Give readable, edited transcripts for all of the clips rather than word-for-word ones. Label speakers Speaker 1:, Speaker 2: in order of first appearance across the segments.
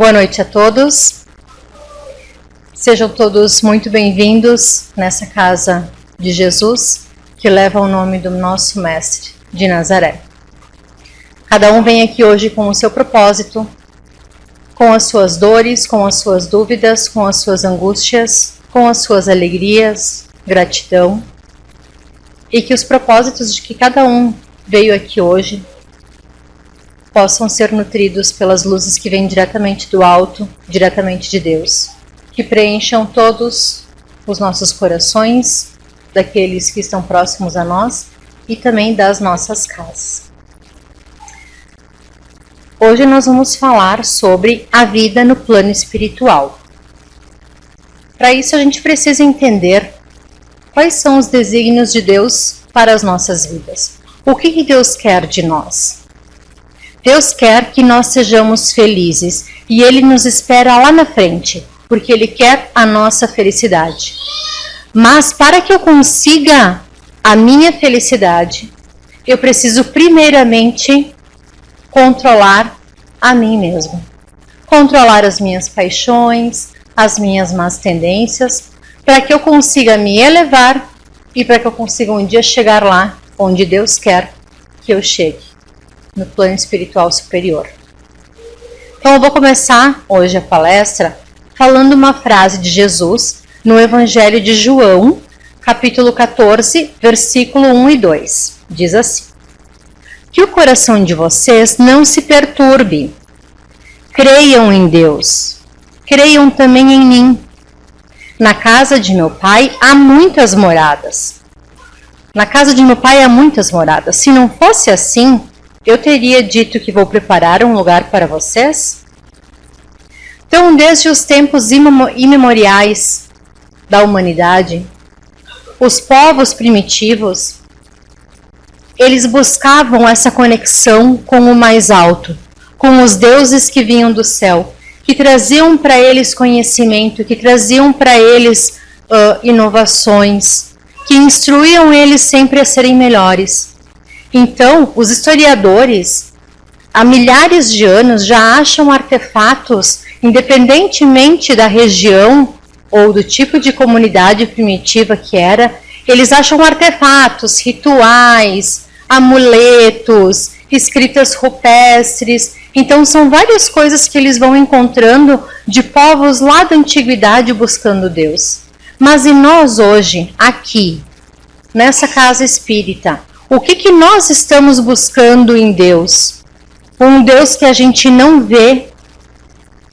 Speaker 1: Boa noite a todos. Sejam todos muito bem-vindos nessa casa de Jesus, que leva o nome do nosso Mestre de Nazaré. Cada um vem aqui hoje com o seu propósito, com as suas dores, com as suas dúvidas, com as suas angústias, com as suas alegrias, gratidão, e que os propósitos de que cada um veio aqui hoje possam ser nutridos pelas luzes que vêm diretamente do alto, diretamente de Deus, que preencham todos os nossos corações, daqueles que estão próximos a nós e também das nossas casas. Hoje nós vamos falar sobre a vida no plano espiritual. Para isso a gente precisa entender quais são os desígnios de Deus para as nossas vidas. O que Deus quer de nós? Deus quer que nós sejamos felizes e Ele nos espera lá na frente, porque Ele quer a nossa felicidade. Mas para que eu consiga a minha felicidade, eu preciso primeiramente controlar a mim mesmo. Controlar as minhas paixões, as minhas más tendências, para que eu consiga me elevar e para que eu consiga um dia chegar lá onde Deus quer que eu chegue, no plano espiritual superior. Então eu vou começar hoje a palestra falando uma frase de Jesus no Evangelho de João, capítulo 14, versículo 1 e 2. Diz assim: que o coração de vocês não se perturbe. Creiam em Deus. Creiam também em mim. Na casa de meu pai há muitas moradas. Na casa de meu pai há muitas moradas. Se não fosse assim, eu teria dito que vou preparar um lugar para vocês? Então, desde os tempos imemoriais da humanidade, os povos primitivos, eles buscavam essa conexão com o mais alto, com os deuses que vinham do céu, que traziam para eles conhecimento, que traziam para eles inovações, que instruíam eles sempre a serem melhores. Então, os historiadores, há milhares de anos, já acham artefatos, independentemente da região ou do tipo de comunidade primitiva que era, eles acham artefatos, rituais, amuletos, escritas rupestres. Então, são várias coisas que eles vão encontrando de povos lá da antiguidade buscando Deus. Mas e nós hoje, aqui, nessa casa espírita, o que nós estamos buscando em Deus? Um Deus que a gente não vê,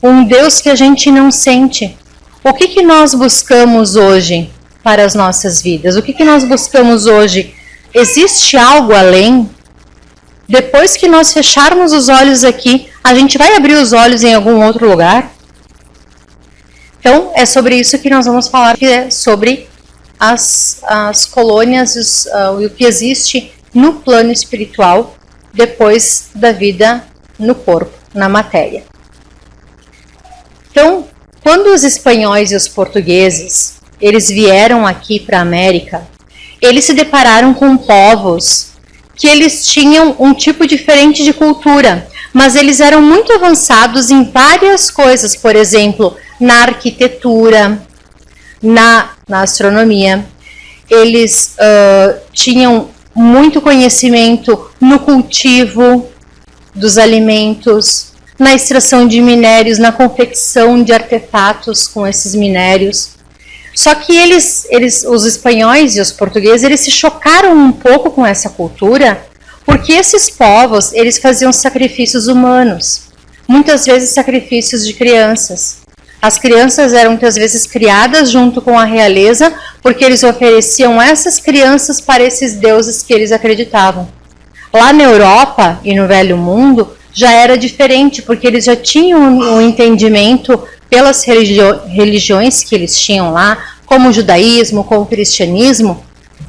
Speaker 1: um Deus que a gente não sente. O que nós buscamos hoje para as nossas vidas? O que nós buscamos hoje? Existe algo além? Depois que nós fecharmos os olhos aqui, a gente vai abrir os olhos em algum outro lugar? Então, é sobre isso que nós vamos falar, que é sobre as colônias e o que existe no plano espiritual depois da vida no corpo, na matéria. Então, quando os espanhóis e os portugueses eles vieram aqui para a América, eles se depararam com povos que eles tinham um tipo diferente de cultura, mas eles eram muito avançados em várias coisas, por exemplo, na arquitetura, na astronomia. Eles tinham muito conhecimento no cultivo dos alimentos, na extração de minérios, na confecção de artefatos com esses minérios. Só que os espanhóis e os portugueses, eles se chocaram um pouco com essa cultura, porque esses povos, eles faziam sacrifícios humanos, muitas vezes sacrifícios de crianças. As crianças eram muitas vezes criadas junto com a realeza, porque eles ofereciam essas crianças para esses deuses que eles acreditavam. Lá na Europa e no Velho Mundo já era diferente, porque eles já tinham um entendimento pelas religiões que eles tinham lá, como o judaísmo, como o cristianismo.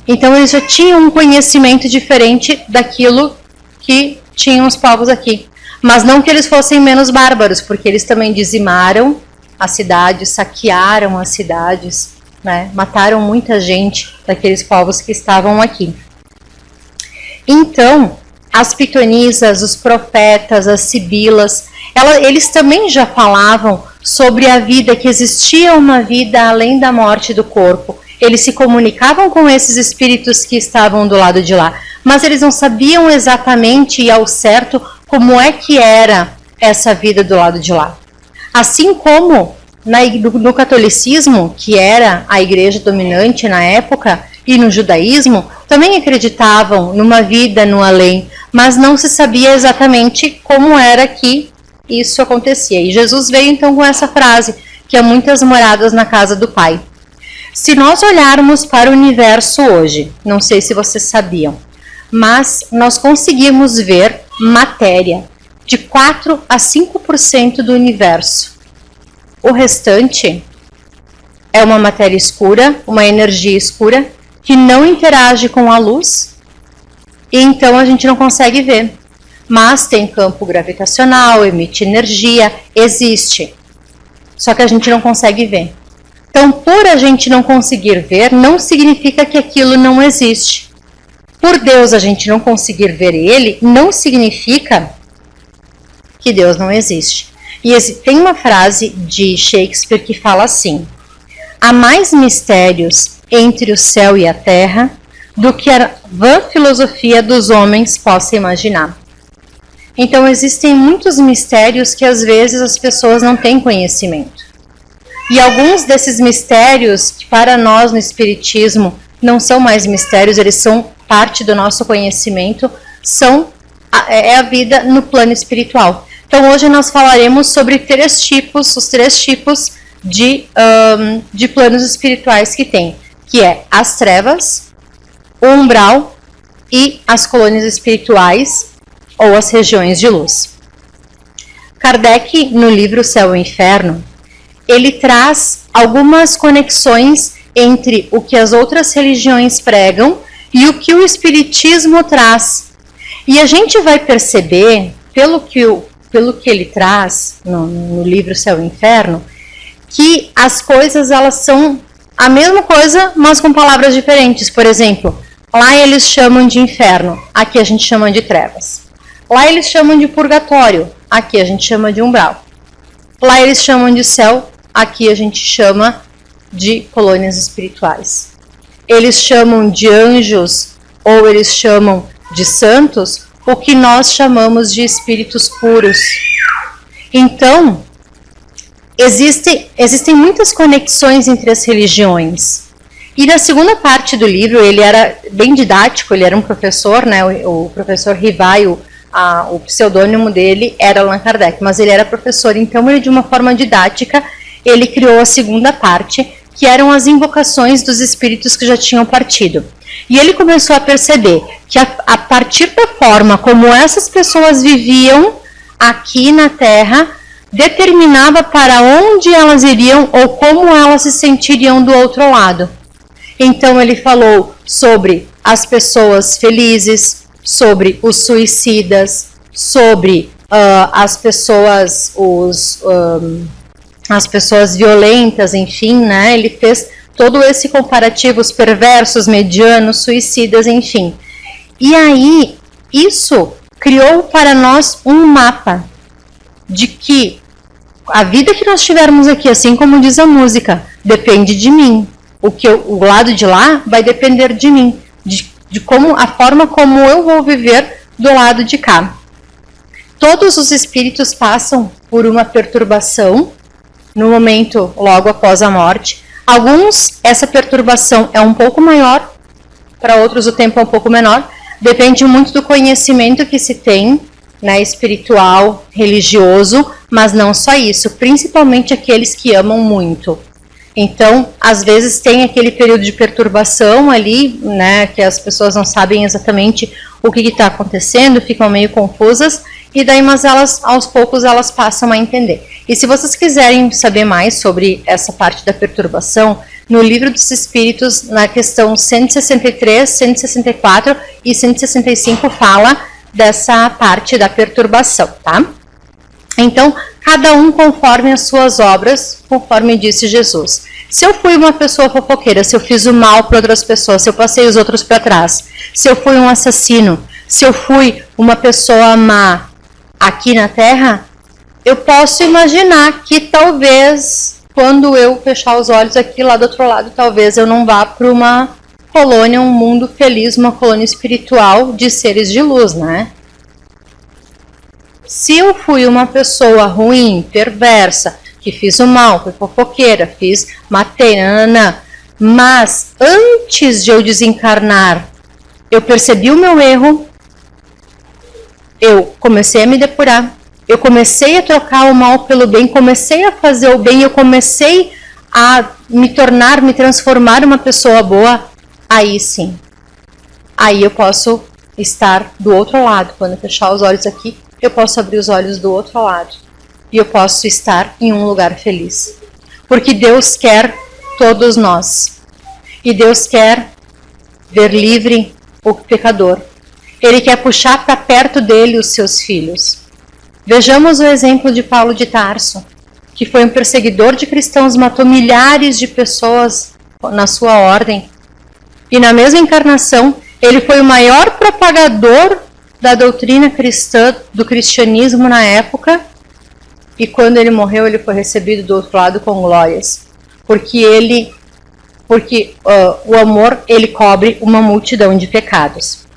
Speaker 1: Então eles já tinham um conhecimento diferente daquilo que tinham os povos aqui. Mas não que eles fossem menos bárbaros, porque eles também dizimaram as cidades, saquearam as cidades, né? Mataram muita gente daqueles povos que estavam aqui. Então, as pitonisas, os profetas, as sibilas, eles também já falavam sobre a vida, que existia uma vida além da morte do corpo. Eles se comunicavam com esses espíritos que estavam do lado de lá, mas eles não sabiam exatamente e ao certo como é que era essa vida do lado de lá. Assim como no catolicismo, que era a igreja dominante na época, e no judaísmo, também acreditavam numa vida no além, mas não se sabia exatamente como era que isso acontecia. E Jesus veio então com essa frase, que há muitas moradas na casa do Pai. Se nós olharmos para o universo hoje, não sei se vocês sabiam, mas nós conseguimos ver matéria de 4 a 5% do universo. O restante é uma matéria escura, uma energia escura, que não interage com a luz, e então a gente não consegue ver. Mas tem campo gravitacional, emite energia, existe. Só que a gente não consegue ver. Então, por a gente não conseguir ver, não significa que aquilo não existe. Por Deus a gente não conseguir ver ele, não significa que Deus não existe. E tem uma frase de Shakespeare que fala assim: há mais mistérios entre o céu e a terra do que a vã filosofia dos homens possa imaginar. Então existem muitos mistérios que às vezes as pessoas não têm conhecimento. E alguns desses mistérios, que para nós no Espiritismo não são mais mistérios, eles são parte do nosso conhecimento, é a vida no plano espiritual. Então hoje nós falaremos sobre os três tipos de planos espirituais que tem, que é as trevas, o umbral e as colônias espirituais ou as regiões de luz. Kardec, no livro Céu e Inferno, ele traz algumas conexões entre o que as outras religiões pregam e o que o Espiritismo traz. E a gente vai perceber, pelo que ele traz no livro Céu e Inferno, que as coisas elas são a mesma coisa, mas com palavras diferentes. Por exemplo, lá eles chamam de inferno, aqui a gente chama de trevas. Lá eles chamam de purgatório, aqui a gente chama de umbral. Lá eles chamam de céu, aqui a gente chama de colônias espirituais. Eles chamam de anjos ou eles chamam de santos o que nós chamamos de espíritos puros. Então, existem muitas conexões entre as religiões. E na segunda parte do livro, ele era bem didático, ele era um professor, né, o professor Rivai, o pseudônimo dele era Allan Kardec, mas ele era professor, então ele de uma forma didática, ele criou a segunda parte, que eram as invocações dos espíritos que já tinham partido. E ele começou a perceber que a partir da forma como essas pessoas viviam aqui na Terra, determinava para onde elas iriam ou como elas se sentiriam do outro lado. Então ele falou sobre as pessoas felizes, sobre os suicidas, sobre as pessoas violentas, enfim, né? Ele fez todo esse comparativo, os perversos, medianos, suicidas, enfim. E aí, isso criou para nós um mapa de que a vida que nós tivermos aqui, assim como diz a música, depende de mim. O lado de lá vai depender de mim, de como a forma como eu vou viver do lado de cá. Todos os espíritos passam por uma perturbação no momento logo após a morte. Alguns, essa perturbação é um pouco maior, para outros o tempo é um pouco menor. Depende muito do conhecimento que se tem, né, espiritual, religioso, mas não só isso, principalmente aqueles que amam muito. Então, às vezes tem aquele período de perturbação ali, né, que as pessoas não sabem exatamente o que está acontecendo, ficam meio confusas, e daí, mas elas, aos poucos, elas passam a entender. E se vocês quiserem saber mais sobre essa parte da perturbação, no Livro dos Espíritos, na questão 163, 164 e 165, fala dessa parte da perturbação, tá? Então, cada um conforme as suas obras, conforme disse Jesus. Se eu fui uma pessoa fofoqueira, se eu fiz o mal para outras pessoas, se eu passei os outros para trás, se eu fui um assassino, Se eu fui uma pessoa má aqui na Terra, eu posso imaginar que talvez, quando eu fechar os olhos aqui lá do outro lado, talvez eu não vá para uma colônia, um mundo feliz, uma colônia espiritual de seres de luz, né? Se eu fui uma pessoa ruim, perversa, que fiz o mal, fui fofoqueira, matei, nananã, mas antes de eu desencarnar, eu percebi o meu erro, eu comecei a me depurar, eu comecei a trocar o mal pelo bem, comecei a fazer o bem, eu comecei a me transformar uma pessoa boa, aí sim, aí eu posso estar do outro lado. Quando eu fechar os olhos aqui, eu posso abrir os olhos do outro lado e eu posso estar em um lugar feliz, porque Deus quer todos nós, e Deus quer ver livre o pecador. Ele quer puxar para perto dele os seus filhos. Vejamos o exemplo de Paulo de Tarso, que foi um perseguidor de cristãos, matou milhares de pessoas na sua ordem, e na mesma encarnação ele foi o maior propagador da doutrina cristã, do cristianismo na época, e quando ele morreu ele foi recebido do outro lado com glórias, porque o amor ele cobre uma multidão de pecados.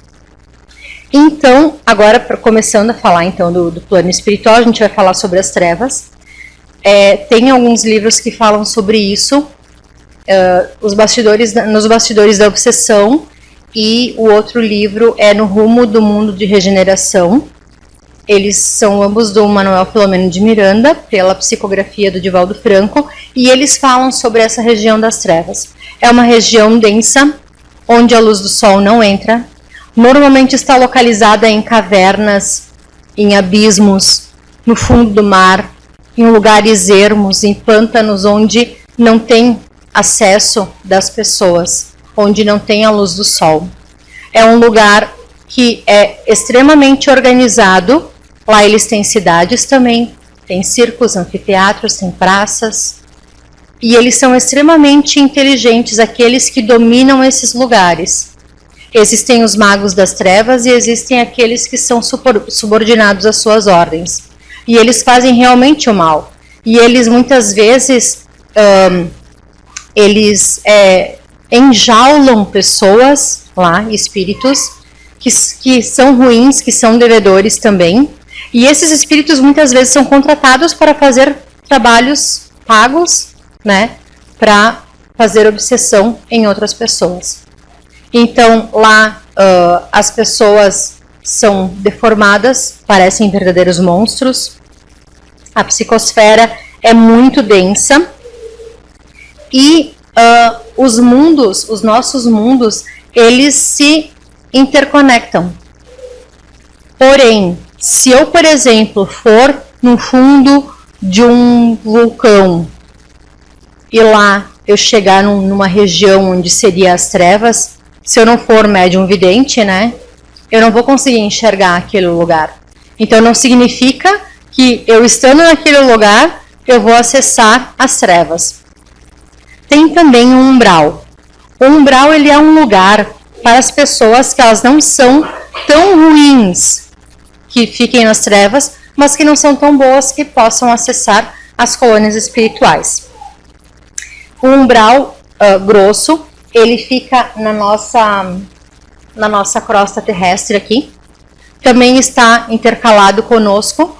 Speaker 1: Então, agora começando a falar então do plano espiritual, a gente vai falar sobre as trevas. Tem alguns livros que falam sobre isso, nos bastidores da obsessão, e o outro livro é No Rumo do Mundo de Regeneração. Eles são ambos do Manuel Filomeno de Miranda, pela psicografia do Divaldo Franco, e eles falam sobre essa região das trevas. É uma região densa, onde a luz do sol não entra, normalmente está localizada em cavernas, em abismos, no fundo do mar, em lugares ermos, em pântanos onde não tem acesso das pessoas, onde não tem a luz do sol. É um lugar que é extremamente organizado. Lá eles têm cidades também, tem circos, anfiteatros, tem praças, e eles são extremamente inteligentes, aqueles que dominam esses lugares. Existem os magos das trevas e existem aqueles que são subordinados às suas ordens. E eles fazem realmente o mal. E eles muitas vezes enjaulam pessoas lá, espíritos, que são ruins, que são devedores também. E esses espíritos muitas vezes são contratados para fazer trabalhos pagos, né, para fazer obsessão em outras pessoas. Então lá as pessoas são deformadas, parecem verdadeiros monstros. A psicosfera é muito densa e os nossos mundos, eles se interconectam. Porém, se eu, por exemplo, for no fundo de um vulcão e lá eu chegar numa região onde seria as trevas, se eu não for médium vidente, né, eu não vou conseguir enxergar aquele lugar. Então não significa que eu estando naquele lugar, eu vou acessar as trevas. Tem também um umbral. O umbral, ele é um lugar para as pessoas que elas não são tão ruins que fiquem nas trevas, mas que não são tão boas que possam acessar as colônias espirituais. O umbral grosso, ele fica na nossa crosta terrestre aqui. Também está intercalado conosco.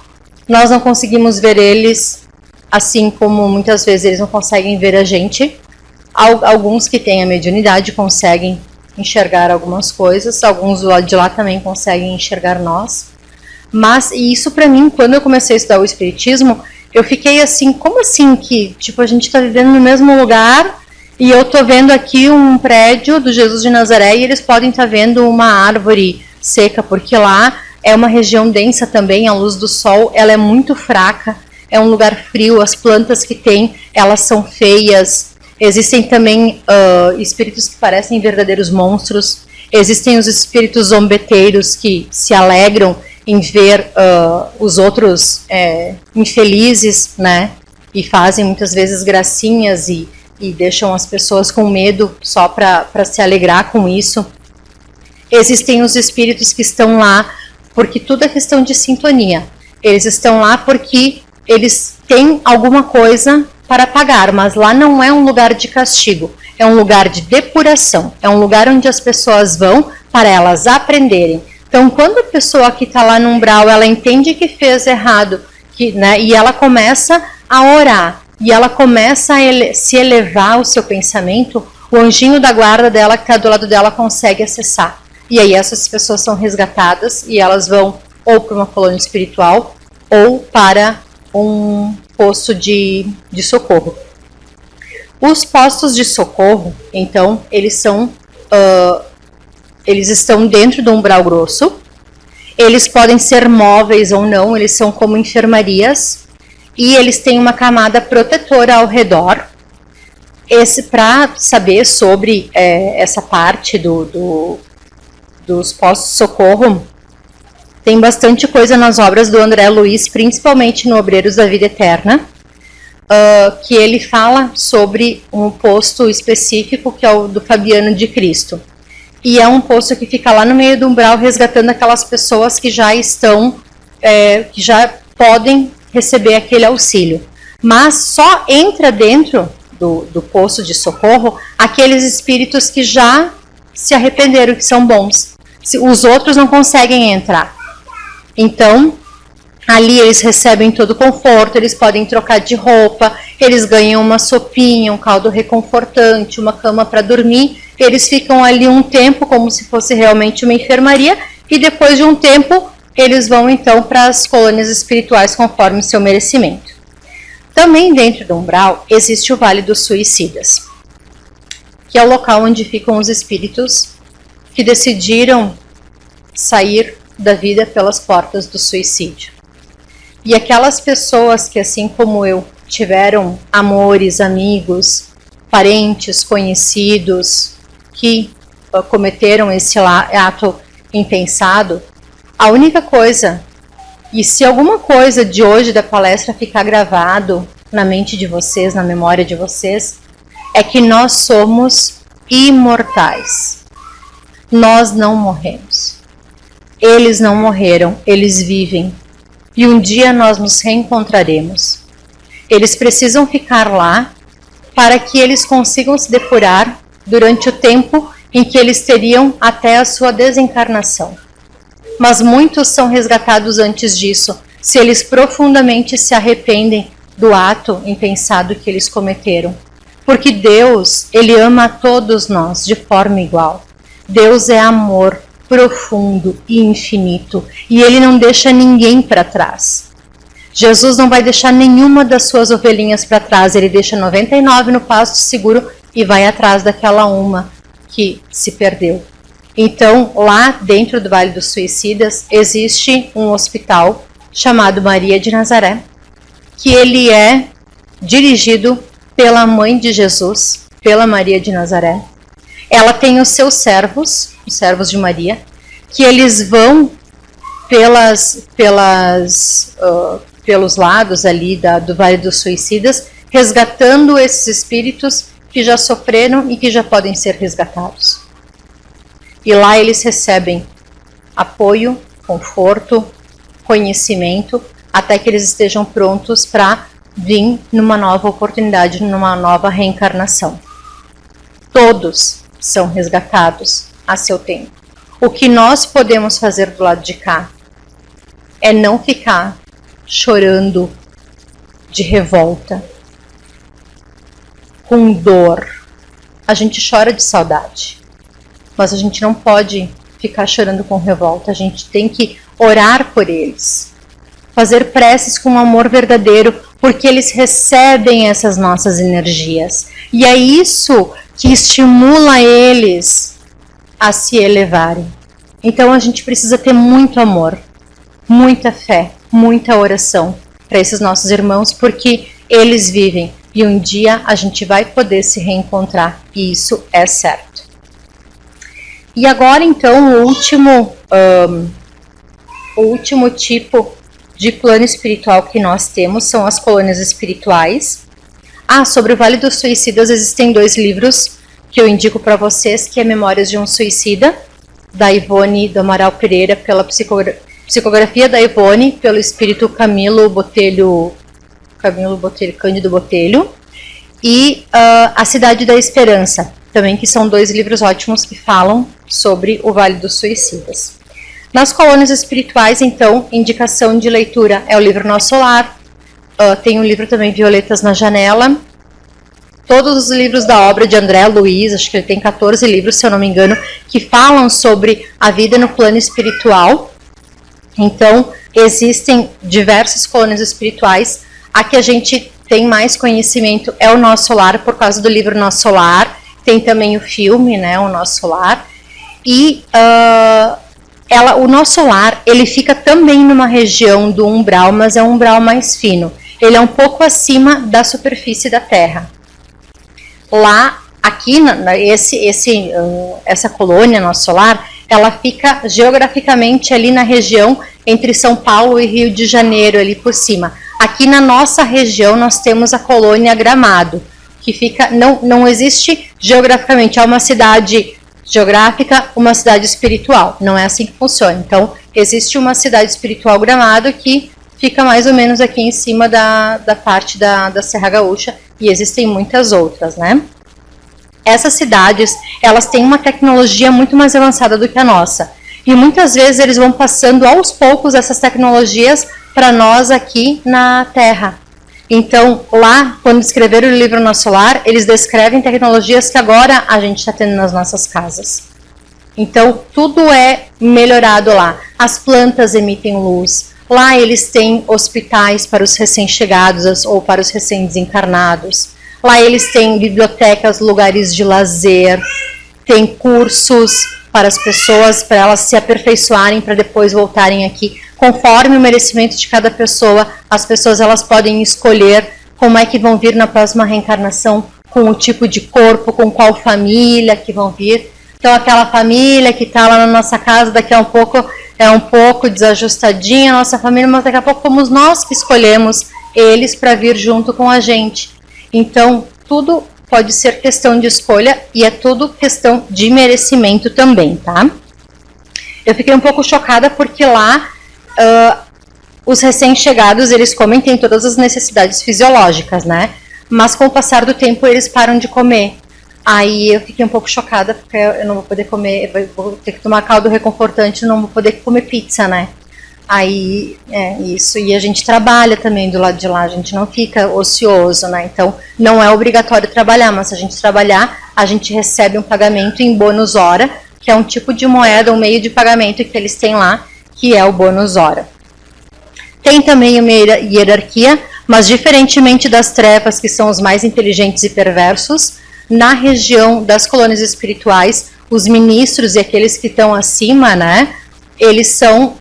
Speaker 1: Nós não conseguimos ver eles, assim como muitas vezes eles não conseguem ver a gente. Alguns que têm a mediunidade conseguem enxergar algumas coisas, alguns do lado de lá também conseguem enxergar nós. Mas isso para mim, quando eu comecei a estudar o espiritismo, eu fiquei assim, como assim que tipo, a gente está vivendo no mesmo lugar e eu estou vendo aqui um prédio do Jesus de Nazaré e eles podem estar vendo uma árvore seca, porque lá é uma região densa também, a luz do sol ela é muito fraca, é um lugar frio, as plantas que tem, elas são feias. Existem também espíritos que parecem verdadeiros monstros. Existem os espíritos zombeteiros que se alegram em ver os outros infelizes, né? E fazem muitas vezes gracinhas e deixam as pessoas com medo só para se alegrar com isso. Existem os espíritos que estão lá porque tudo é questão de sintonia. Eles estão lá porque eles têm alguma coisa para pagar, mas lá não é um lugar de castigo, é um lugar de depuração, é um lugar onde as pessoas vão para elas aprenderem. Então, quando a pessoa que está lá no umbral, ela entende que fez errado, e ela começa a orar, e ela começa a se elevar o seu pensamento, o anjinho da guarda dela, que está do lado dela, consegue acessar. E aí essas pessoas são resgatadas e elas vão ou para uma colônia espiritual ou para um posto de socorro. Os postos de socorro, então, eles estão dentro do umbral grosso. Eles podem ser móveis ou não, eles são como enfermarias e eles têm uma camada protetora ao redor. Para saber sobre essa parte dos postos de socorro, tem bastante coisa nas obras do André Luiz, principalmente no Obreiros da Vida Eterna, que ele fala sobre um posto específico que é o do Fabiano de Cristo. E é um posto que fica lá no meio do umbral resgatando aquelas pessoas que já estão, que já podem receber aquele auxílio. Mas só entra dentro do posto de socorro aqueles espíritos que já se arrependeram, que são bons. Os outros não conseguem entrar. Então, ali eles recebem todo o conforto, eles podem trocar de roupa, eles ganham uma sopinha, um caldo reconfortante, uma cama para dormir. Eles ficam ali um tempo como se fosse realmente uma enfermaria e depois de um tempo eles vão então para as colônias espirituais conforme seu merecimento. Também dentro do umbral existe o Vale dos Suicidas, que é o local onde ficam os espíritos que decidiram sair da vida pelas portas do suicídio. E aquelas pessoas que, assim como eu, tiveram amores, amigos, parentes, conhecidos, que cometeram esse ato impensado, a única coisa, e se alguma coisa de hoje da palestra ficar gravado na mente de vocês, na memória de vocês, é que nós somos imortais. Nós não morremos. Eles não morreram, eles vivem. E um dia nós nos reencontraremos. Eles precisam ficar lá para que eles consigam se depurar durante o tempo em que eles teriam até a sua desencarnação. Mas muitos são resgatados antes disso, se eles profundamente se arrependem do ato impensado que eles cometeram. Porque Deus, Ele ama a todos nós de forma igual. Deus é amor profundo e infinito, e Ele não deixa ninguém para trás. Jesus não vai deixar nenhuma das suas ovelhinhas para trás, Ele deixa 99 no pasto seguro e vai atrás daquela uma que se perdeu. Então, lá dentro do Vale dos Suicidas, existe um hospital chamado Maria de Nazaré, que ele é dirigido pela mãe de Jesus, pela Maria de Nazaré. Ela tem os seus servos, os servos de Maria, que eles vão pelos lados ali do Vale dos Suicidas, resgatando esses espíritos que já sofreram e que já podem ser resgatados. E lá eles recebem apoio, conforto, conhecimento, até que eles estejam prontos para vir numa nova oportunidade, numa nova reencarnação. Todos são resgatados a seu tempo. O que nós podemos fazer do lado de cá é não ficar chorando de revolta, com dor. A gente chora de saudade, mas a gente não pode ficar chorando com revolta. A gente tem que orar por eles, fazer preces com amor verdadeiro, porque eles recebem essas nossas energias. E é isso que estimula eles a se elevarem. Então a gente precisa ter muito amor, muita fé, muita oração para esses nossos irmãos, porque eles vivem e um dia a gente vai poder se reencontrar, e isso é certo. E agora então o último tipo de plano espiritual que nós temos são as colônias espirituais. Sobre o Vale dos Suicidas existem 2 livros que eu indico para vocês, que é Memórias de um Suicida, da Ivone do Amaral Pereira, pela psicografia da Ivone, pelo espírito Cândido Botelho, e A Cidade da Esperança, também, que são 2 livros ótimos que falam sobre o Vale dos Suicidas. Nas colônias espirituais, então, indicação de leitura é o livro Nosso Lar, tem um livro também, Violetas na Janela, todos os livros da obra de André Luiz, acho que ele tem 14 livros, se eu não me engano, que falam sobre a vida no plano espiritual. Então, existem diversas colônias espirituais. A que a gente tem mais conhecimento é o Nosso Lar, por causa do livro Nosso Lar. Tem também o filme, né, o Nosso Lar. E o Nosso Lar, ele fica também numa região do umbral, mas é um umbral mais fino. Ele é um pouco acima da superfície da Terra. Lá, aqui, essa colônia Nosso Lar, ela fica geograficamente ali na região entre São Paulo e Rio de Janeiro, ali por cima. Aqui na nossa região nós temos a colônia Gramado, que fica, não existe geograficamente, é uma cidade geográfica, uma cidade espiritual, não é assim que funciona. Então, existe uma cidade espiritual Gramado que fica mais ou menos aqui em cima da parte da Serra Gaúcha, e existem muitas outras, né? Essas cidades, elas têm uma tecnologia muito mais avançada do que a nossa. E muitas vezes eles vão passando aos poucos essas tecnologias para nós aqui na Terra. Então, lá, quando escreveram o livro Nosso Lar, eles descrevem tecnologias que agora a gente está tendo nas nossas casas. Então, tudo é melhorado lá. As plantas emitem luz. Lá eles têm hospitais para os recém-chegados ou para os recém-desencarnados. Lá eles têm bibliotecas, lugares de lazer, tem cursos para as pessoas, para elas se aperfeiçoarem, para depois voltarem aqui. Conforme o merecimento de cada pessoa, as pessoas elas podem escolher como é que vão vir na próxima reencarnação, com o tipo de corpo, com qual família que vão vir. Então, aquela família que está lá na nossa casa, daqui a um pouco é um pouco desajustadinha a nossa família, mas daqui a pouco fomos nós que escolhemos eles para vir junto com a gente. Então, tudo pode ser questão de escolha e é tudo questão de merecimento também, tá? Eu fiquei um pouco chocada porque lá os recém-chegados, eles comem, tem todas as necessidades fisiológicas, né? Mas com o passar do tempo eles param de comer. Aí eu fiquei um pouco chocada porque eu não vou poder comer, vou ter que tomar caldo reconfortante, não vou poder comer pizza, né? Aí, isso. E a gente trabalha também do lado de lá, a gente não fica ocioso, né? Então, não é obrigatório trabalhar, mas se a gente trabalhar, a gente recebe um pagamento em bônus hora, que é um tipo de moeda, um meio de pagamento que eles têm lá, que é o bônus hora. Tem também uma hierarquia, mas diferentemente das trevas, que são os mais inteligentes e perversos, na região das colônias espirituais, os ministros e aqueles que estão acima, né, eles são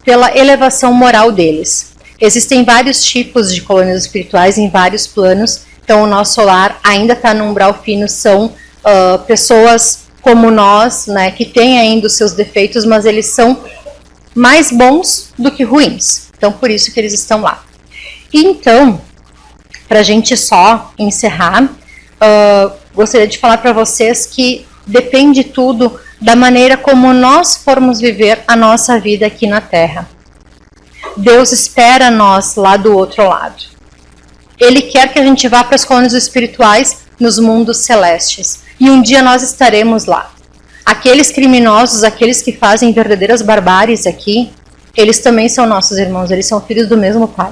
Speaker 1: pela elevação moral deles. Existem vários tipos de colônias espirituais em vários planos, então o Nosso Lar ainda está no umbral fino, são pessoas como nós, né, que têm ainda os seus defeitos, mas eles são mais bons do que ruins, então por isso que eles estão lá. E então, para a gente só encerrar, gostaria de falar para vocês que depende tudo da maneira como nós formos viver a nossa vida aqui na Terra. Deus espera nós lá do outro lado. Ele quer que a gente vá para as colônias espirituais nos mundos celestes. E um dia nós estaremos lá. Aqueles criminosos, aqueles que fazem verdadeiras barbáries aqui, eles também são nossos irmãos, eles são filhos do mesmo Pai.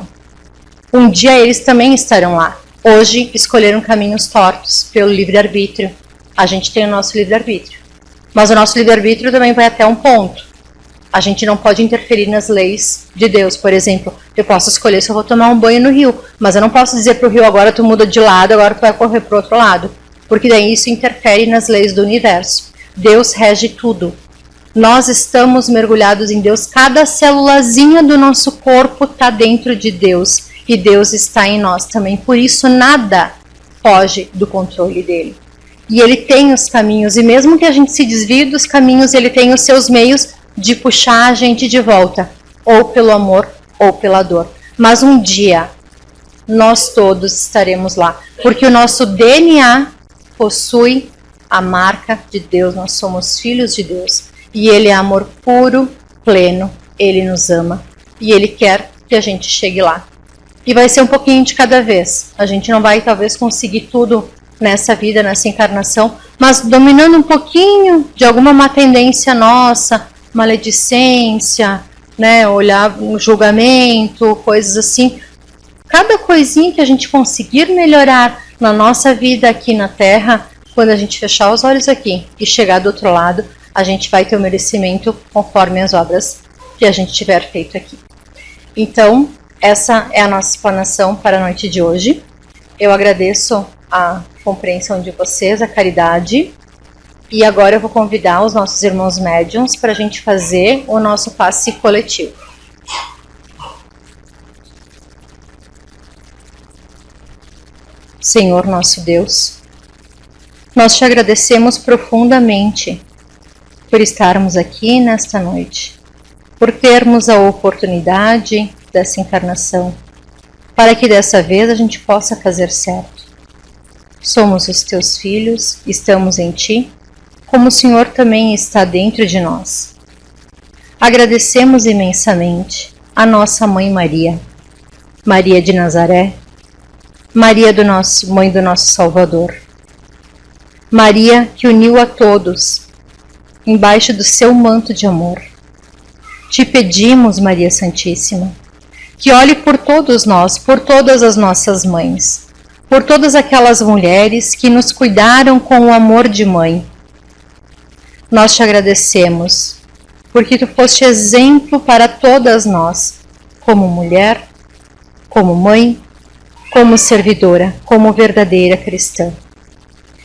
Speaker 1: Um dia eles também estarão lá. Hoje escolheram caminhos tortos pelo livre-arbítrio. A gente tem o nosso livre-arbítrio. Mas o nosso livre-arbítrio também vai até um ponto. A gente não pode interferir nas leis de Deus. Por exemplo, eu posso escolher se eu vou tomar um banho no rio, mas eu não posso dizer para o rio, agora tu muda de lado, agora tu vai correr para o outro lado. Porque daí isso interfere nas leis do universo. Deus rege tudo. Nós estamos mergulhados em Deus. Cada célulazinha do nosso corpo está dentro de Deus. E Deus está em nós também. Por isso nada foge do controle dele. E ele tem os caminhos. E mesmo que a gente se desvie dos caminhos, ele tem os seus meios de puxar a gente de volta. Ou pelo amor, ou pela dor. Mas um dia, nós todos estaremos lá. Porque o nosso DNA possui a marca de Deus. Nós somos filhos de Deus. E Ele é amor puro, pleno, Ele nos ama e Ele quer que a gente chegue lá. E vai ser um pouquinho de cada vez. A gente não vai talvez conseguir tudo nessa vida, nessa encarnação, mas dominando um pouquinho de alguma má tendência nossa, maledicência, né, olhar no julgamento, coisas assim. Cada coisinha que a gente conseguir melhorar na nossa vida aqui na Terra, quando a gente fechar os olhos aqui e chegar do outro lado, a gente vai ter o merecimento conforme as obras que a gente tiver feito aqui. Então, essa é a nossa explanação para a noite de hoje. Eu agradeço a compreensão de vocês, a caridade. E agora eu vou convidar os nossos irmãos médiuns para a gente fazer o nosso passe coletivo. Senhor nosso Deus, nós te agradecemos profundamente por estarmos aqui nesta noite, por termos a oportunidade dessa encarnação, para que dessa vez a gente possa fazer certo. Somos os teus filhos, estamos em ti, como o Senhor também está dentro de nós. Agradecemos imensamente a nossa Mãe Maria, Maria de Nazaré, Maria Mãe do nosso Salvador, Maria que uniu a todos embaixo do seu manto de amor. Te pedimos, Maria Santíssima, que olhe por todos nós, por todas as nossas mães, por todas aquelas mulheres que nos cuidaram com o amor de mãe. Nós te agradecemos, porque tu foste exemplo para todas nós, como mulher, como mãe, como servidora, como verdadeira cristã.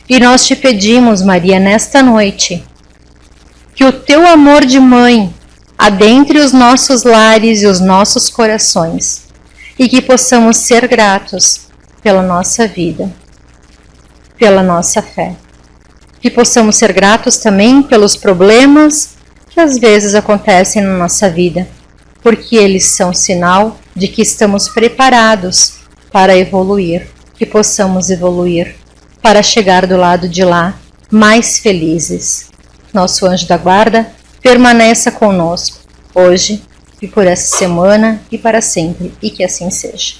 Speaker 1: E nós te pedimos, Maria, nesta noite, que o teu amor de mãe adentre os nossos lares e os nossos corações, e que possamos ser gratos pela nossa vida, pela nossa fé. Que possamos ser gratos também pelos problemas que às vezes acontecem na nossa vida, porque eles são sinal de que estamos preparados para evoluir, que possamos evoluir para chegar do lado de lá mais felizes. Nosso anjo da guarda permaneça conosco hoje e por essa semana e para sempre, e que assim seja.